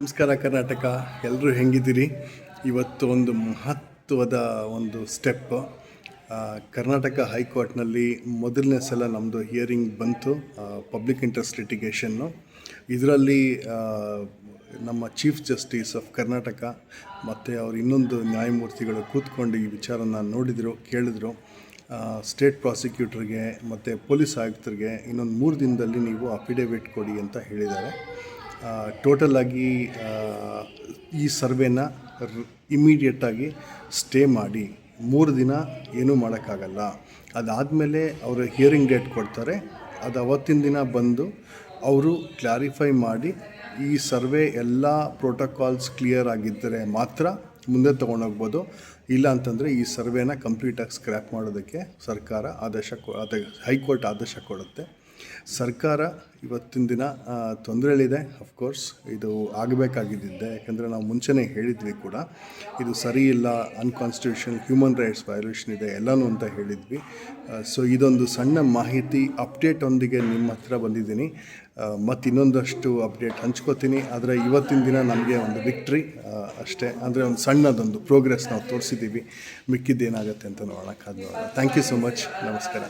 ನಮಸ್ಕಾರ ಕರ್ನಾಟಕ, ಎಲ್ಲರೂ ಹೆಂಗಿದ್ದೀರಿ? ಇವತ್ತು ಒಂದು ಮಹತ್ವದ ಒಂದು ಸ್ಟೆಪ್. ಕರ್ನಾಟಕ ಹೈಕೋರ್ಟ್ನಲ್ಲಿ ಮೊದಲನೇ ಸಲ ನಮ್ಮದು ಹಿಯರಿಂಗ್ ಬಂತು, ಪಬ್ಲಿಕ್ ಇಂಟ್ರೆಸ್ಟ್ ಲಿಟಿಗೇಷನ್ನು. ಇದರಲ್ಲಿ ನಮ್ಮ ಚೀಫ್ ಜಸ್ಟಿಸ್ ಆಫ್ ಕರ್ನಾಟಕ ಮತ್ತು ಅವ್ರ ಇನ್ನೊಂದು ನ್ಯಾಯಮೂರ್ತಿಗಳು ಕೂತ್ಕೊಂಡು ಈ ವಿಚಾರನ ನೋಡಿದರು, ಕೇಳಿದ್ರು. ಸ್ಟೇಟ್ ಪ್ರಾಸಿಕ್ಯೂಟ್ರಿಗೆ ಮತ್ತು ಪೊಲೀಸ್ ಆಯುಕ್ತರಿಗೆ ಇನ್ನೊಂದು 3 ದಿನದಲ್ಲಿ ನೀವು ಅಫಿಡೇವಿಟ್ ಕೊಡಿ ಅಂತ ಹೇಳಿದ್ದಾರೆ. ಟೋಟಲಾಗಿ ಈ ಸರ್ವೆನ ಇಮಿಡಿಯೇಟಾಗಿ ಸ್ಟೇ ಮಾಡಿ 3 ದಿನ ಏನೂ ಮಾಡೋಕ್ಕಾಗಲ್ಲ. ಅದಾದಮೇಲೆ ಅವರು ಹಿಯರಿಂಗ್ ಡೇಟ್ ಕೊಡ್ತಾರೆ. ಅದು ಅವತ್ತಿನ ದಿನ ಬಂದು ಅವರು ಕ್ಲಾರಿಫೈ ಮಾಡಿ ಈ ಸರ್ವೆ ಎಲ್ಲ ಪ್ರೋಟೋಕಾಲ್ಸ್ ಕ್ಲಿಯರ್ ಆಗಿದ್ದರೆ ಮಾತ್ರ ಮುಂದೆ ತೊಗೊಂಡೋಗ್ಬೋದು. ಇಲ್ಲ ಅಂತಂದರೆ ಈ ಸರ್ವೆನ ಕಂಪ್ಲೀಟಾಗಿ ಸ್ಕ್ರ್ಯಾಪ್ ಮಾಡೋದಕ್ಕೆ ಸರ್ಕಾರ ಹೈಕೋರ್ಟ್ ಆದೇಶ ಕೊಡುತ್ತೆ. ಸರ್ಕಾರ ಇವತ್ತಿನ ದಿನ ತೊಂದರೆಯಲ್ಲಿದೆ. ಅಫ್ಕೋರ್ಸ್ ಇದು ಆಗಬೇಕಾಗಿದ್ದಿದ್ದೆ, ಯಾಕೆಂದರೆ ನಾವು ಮುಂಚೆನೇ ಹೇಳಿದ್ವಿ ಕೂಡ ಇದು ಸರಿ ಇಲ್ಲ, ಅನ್ಕಾನ್ಸ್ಟಿಟ್ಯೂಷನಲ್, ಹ್ಯೂಮನ್ ರೈಟ್ಸ್ ವೈಲೇಷನ್ ಇದೆ ಎಲ್ಲನೂ ಅಂತ ಹೇಳಿದ್ವಿ. ಸೊ ಇದೊಂದು ಸಣ್ಣ ಮಾಹಿತಿ ಅಪ್ಡೇಟೊಂದಿಗೆ ನಿಮ್ಮ ಹತ್ರ ಬಂದಿದ್ದೀನಿ. ಮತ್ತು ಇನ್ನೊಂದಷ್ಟು ಅಪ್ಡೇಟ್ ಹಂಚ್ಕೋತೀನಿ. ಆದರೆ ಇವತ್ತಿನ ದಿನ ನಮಗೆ ಒಂದು ವಿಕ್ಟ್ರಿ ಅಷ್ಟೇ, ಅಂದರೆ ಒಂದು ಸಣ್ಣದೊಂದು ಪ್ರೋಗ್ರೆಸ್ ನಾವು ತೋರಿಸಿದ್ದೀವಿ. ಮಿಕ್ಕಿದ್ದೇನಾಗುತ್ತೆ ಅಂತ ನೋಡೋಣ, ಕಾದು ನೋಡೋಣ. Thank you so much. ನಮಸ್ಕಾರ.